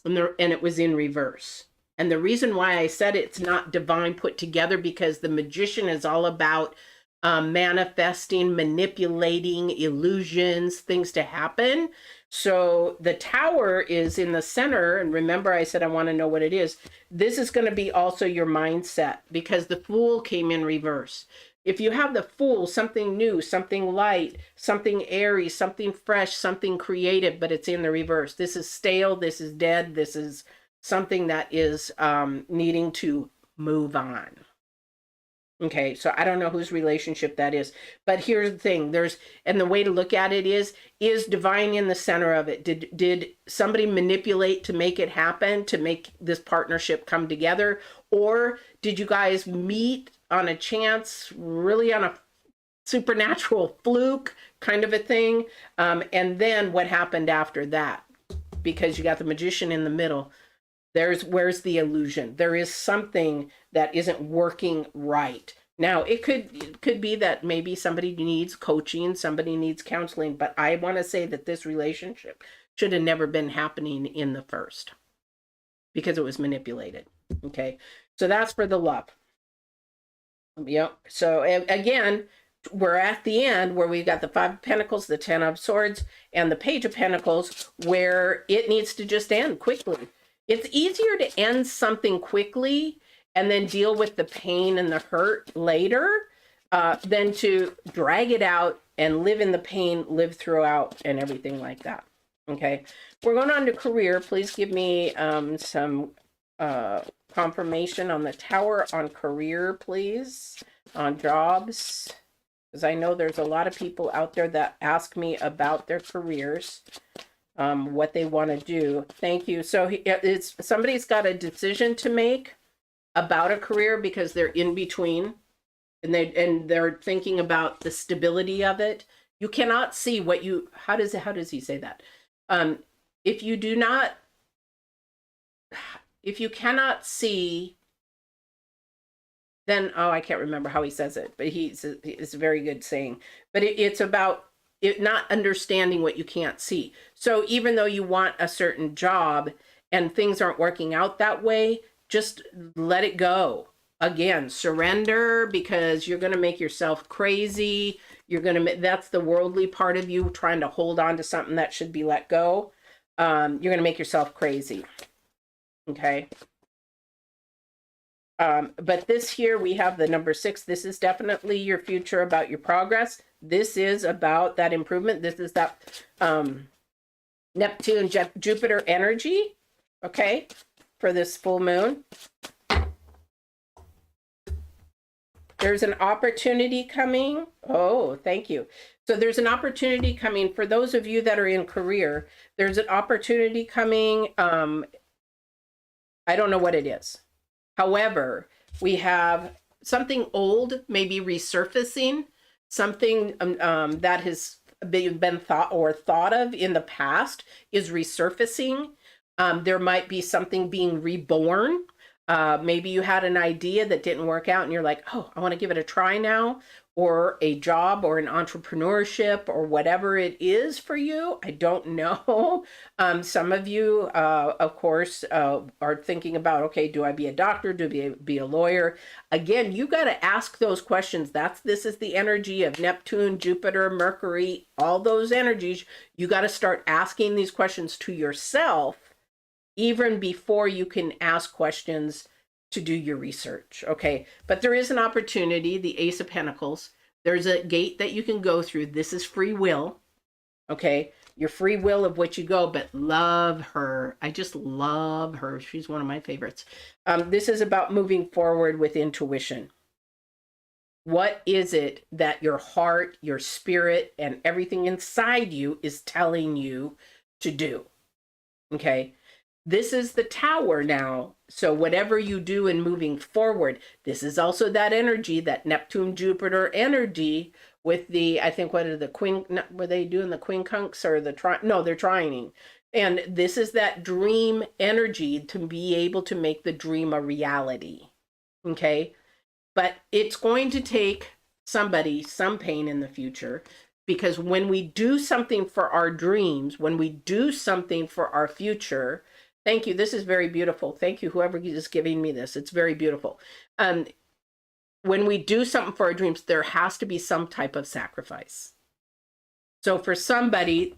[SPEAKER 1] and it was in reverse. And the reason why I said it's not divine put together, because the Magician is all about manifesting, manipulating, illusions, things to happen. So the Tower is in the center. And remember, I said I want to know what it is. This is going to be also your mindset, because the Fool came in reverse. If you have the Fool, something new, something light, something airy, something fresh, something creative, but it's in the reverse. This is stale. This is dead. This is something that is needing to move on. Okay, so I don't know whose relationship that is, but here's the thing. And the way to look at it is divine in the center of it? Did somebody manipulate to make it happen, to make this partnership come together? Or did you guys meet on a chance, really on a supernatural fluke kind of a thing? And then what happened after that? Because you got the Magician in the middle. Where's the illusion? There is something that isn't working right. Now, it could be that maybe somebody needs coaching, somebody needs counseling, but I want to say that this relationship should have never been happening in the first, because it was manipulated. Okay, so that's for the love. Yep. So again, we're at the end where we've got the 5 of Pentacles, the 10 of Swords, and the Page of Pentacles, where it needs to just end quickly. It's easier to end something quickly and then deal with the pain and the hurt later than to drag it out and live in the pain, live throughout, and everything like that. Okay, we're going on to career. Please give me some confirmation on the Tower on career, please, on jobs, because I know there's a lot of people out there that ask me about their careers. What they want to do. Thank you. So somebody's got a decision to make about a career, because they're in between, and they're thinking about the stability of it. You cannot see what you. How does he say that? If you cannot see, then I can't remember how he says it, but it's a very good saying. But it's about it not understanding what you can't see. So even though you want a certain job and things aren't working out that way, just let it go. Again, surrender, because you're going to make yourself crazy. That's the worldly part of you trying to hold on to something that should be let go. You're going to make yourself crazy. Okay. But this here, we have the number 6. This is definitely your future, about your progress. This is about that improvement. This is that Neptune, Jupiter energy, okay, for this full moon. There's an opportunity coming. Oh, thank you. So there's an opportunity coming for those of you that are in career. There's an opportunity coming. I don't know what it is. However, we have something old maybe resurfacing, something that has been thought of in the past is resurfacing. There might be something being reborn. Maybe you had an idea that didn't work out and you're like, oh, I want to give it a try now, or a job or an entrepreneurship or whatever it is for you. I don't know. Some of you, of course, are thinking about, okay, do I be a doctor? Do I be a lawyer? Again, you got to ask those questions. This is the energy of Neptune, Jupiter, Mercury, all those energies. You got to start asking these questions to yourself even before you can ask questions to do your research, okay? But there is an opportunity, the Ace of Pentacles. There's a gate that you can go through. This is free will, okay? Your free will of what you go, but love her. I just love her. She's one of my favorites. This is about moving forward with intuition. What is it that your heart, your spirit, and everything inside you is telling you to do, okay? This is the Tower now. So whatever you do in moving forward, this is also that energy, that Neptune, Jupiter energy with the, I think, what are the queen, were they doing the quincunx or the, no, they're trining. And this is that dream energy to be able to make the dream a reality. Okay. But it's going to take somebody some pain in the future, because when we do something for our dreams, when we do something for our future, thank you. This is very beautiful. Thank you, whoever is giving me this. It's very beautiful. When we do something for our dreams, there has to be some type of sacrifice. So for somebody,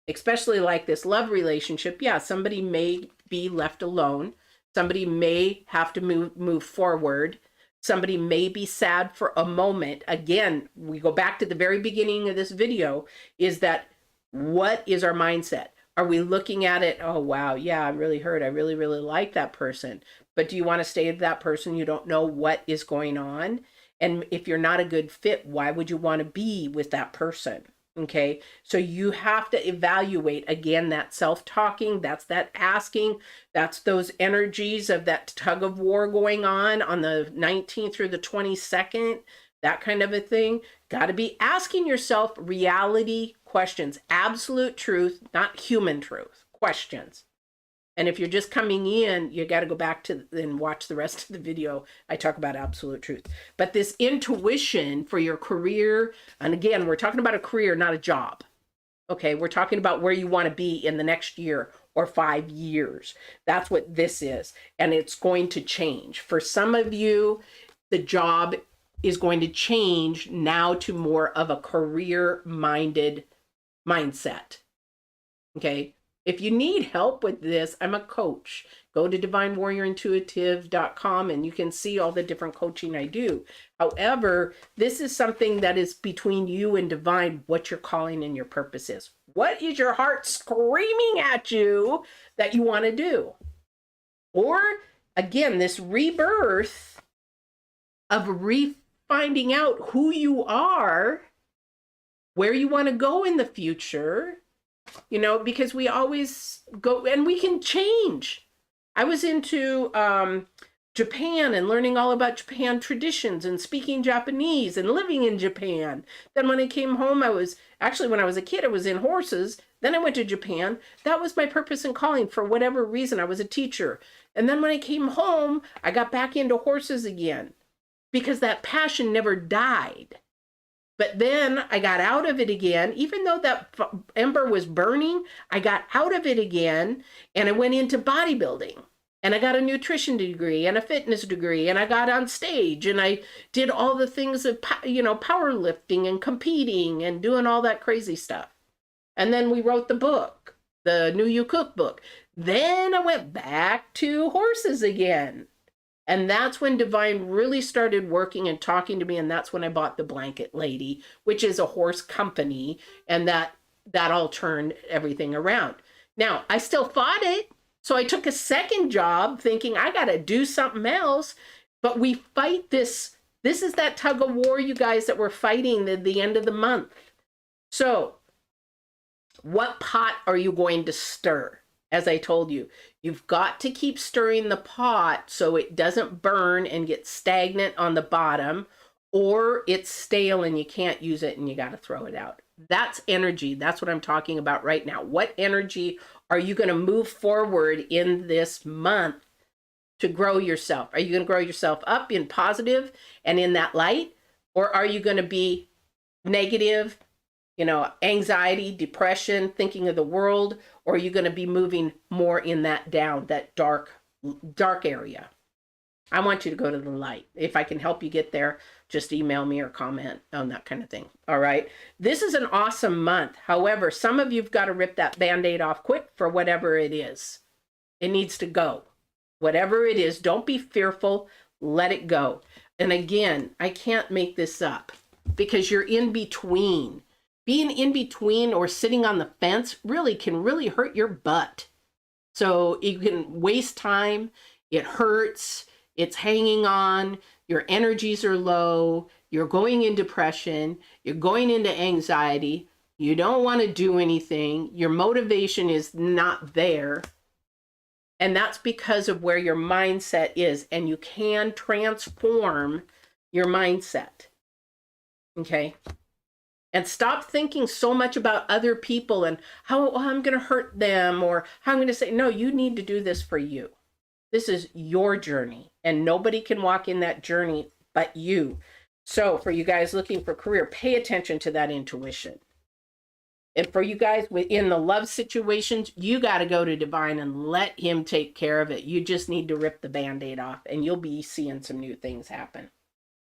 [SPEAKER 1] especially like this love relationship, yeah, somebody may be left alone. Somebody may have to move forward. Somebody may be sad for a moment. Again, we go back to the very beginning of this video, is that what is our mindset? Are we looking at it, oh, wow, yeah, I'm really hurt. I really, really like that person. But do you want to stay with that person? You don't know what is going on. And if you're not a good fit, why would you want to be with that person? Okay, so you have to evaluate, again, that self-talking, that's that asking, that's those energies of that tug of war going on the 19th through the 22nd, that kind of a thing. Got to be asking yourself reality questions, absolute truth, not human truth, questions. And if you're just coming in, you got to go back to and watch the rest of the video. I talk about absolute truth. But this intuition for your career, and again, we're talking about a career, not a job. Okay, we're talking about where you want to be in the next year or 5 years. That's what this is. And it's going to change. For some of you, the job is going to change now to more of a career-minded mindset. Okay. If you need help with this, I'm a coach. Go to divinewarriorintuitive.com and you can see all the different coaching I do. However, this is something that is between you and divine, what your calling and your purpose is. What is your heart screaming at you that you want to do? Or again, this rebirth of finding out who you are, where you want to go in the future. You know, because we always go and we can change. I was into Japan and learning all about Japan traditions and speaking Japanese and living in Japan. Then when I came home, when I was a kid, I was in horses. Then I went to Japan. That was my purpose and calling for whatever reason. I was a teacher. And then when I came home, I got back into horses again because that passion never died. But then I got out of it again, even though that ember was burning, I got out of it again and I went into bodybuilding. And I got a nutrition degree and a fitness degree, and I got on stage and I did all the things of, powerlifting and competing and doing all that crazy stuff. And then we wrote the book, the New You Cookbook. Then I went back to horses again. And that's when Divine really started working and talking to me. And that's when I bought the Blanket Lady, which is a horse company. And that all turned everything around. Now, I still fought it. So I took a second job thinking I got to do something else. But we fight this. This is that tug of war, you guys, that we're fighting at the end of the month. So what pot are you going to stir? As I told you, you've got to keep stirring the pot so it doesn't burn and get stagnant on the bottom, or it's stale and you can't use it and you got to throw it out. That's energy. That's what I'm talking about right now. What energy are you going to move forward in this month to grow yourself? Are you going to grow yourself up in positive and in that light? Or are you going to be negative, anxiety, depression, thinking of the world? Or are you going to be moving more in that down, that dark area? I want you to go to the light. If I can help you get there, just email me or comment on that kind of thing. All right. This is an awesome month. However, some of you've got to rip that Band-Aid off quick for whatever it is. It needs to go. Whatever it is, don't be fearful. Let it go. And again, I can't make this up because you're in between. Being in between or sitting on the fence can really hurt your butt. So you can waste time. It hurts. It's hanging on. Your energies are low. You're going in depression. You're going into anxiety. You don't want to do anything. Your motivation is not there. And that's because of where your mindset is. And you can transform your mindset. Okay? And stop thinking so much about other people and how I'm going to hurt them or how I'm going to say, no, you need to do this for you. This is your journey and nobody can walk in that journey but you. So for you guys looking for career, pay attention to that intuition. And for you guys in the love situations, you got to go to Divine and let him take care of it. You just need to rip the Band-Aid off and you'll be seeing some new things happen.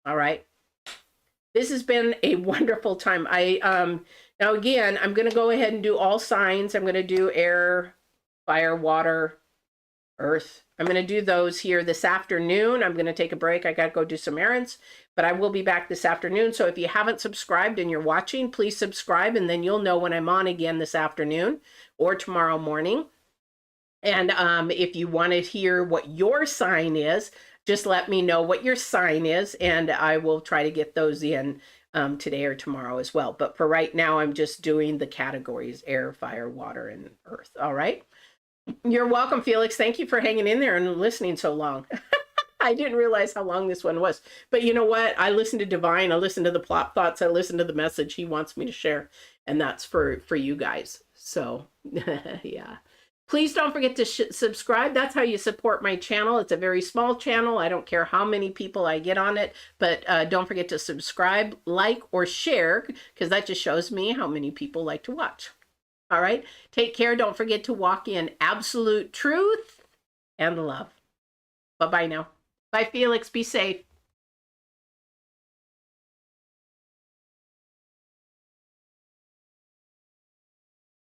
[SPEAKER 1] All right. This has been a wonderful time. Now again, I'm going to go ahead and do all signs. I'm going to do air, fire, water, earth. I'm going to do those here this afternoon. I'm going to take a break. I got to go do some errands, but I will be back this afternoon. So if you haven't subscribed and you're watching, please subscribe and then you'll know when I'm on again this afternoon or tomorrow morning. And if you want to hear what your sign is, just let me know what your sign is, and I will try to get those in today or tomorrow as well. But for right now, I'm just doing the categories, air, fire, water, and earth. All right? You're welcome, Felix. Thank you for hanging in there and listening so long. I didn't realize how long this one was. But you know what? I listened to Divine. I listened to the plot thoughts. I listened to the message he wants me to share. And that's for you guys. So, yeah. Please don't forget to subscribe. That's how you support my channel. It's a very small channel. I don't care how many people I get on it, but don't forget to subscribe, like, or share, because that just shows me how many people like to watch. All right. Take care. Don't forget to walk in absolute truth and love. Bye-bye now. Bye, Felix. Be safe.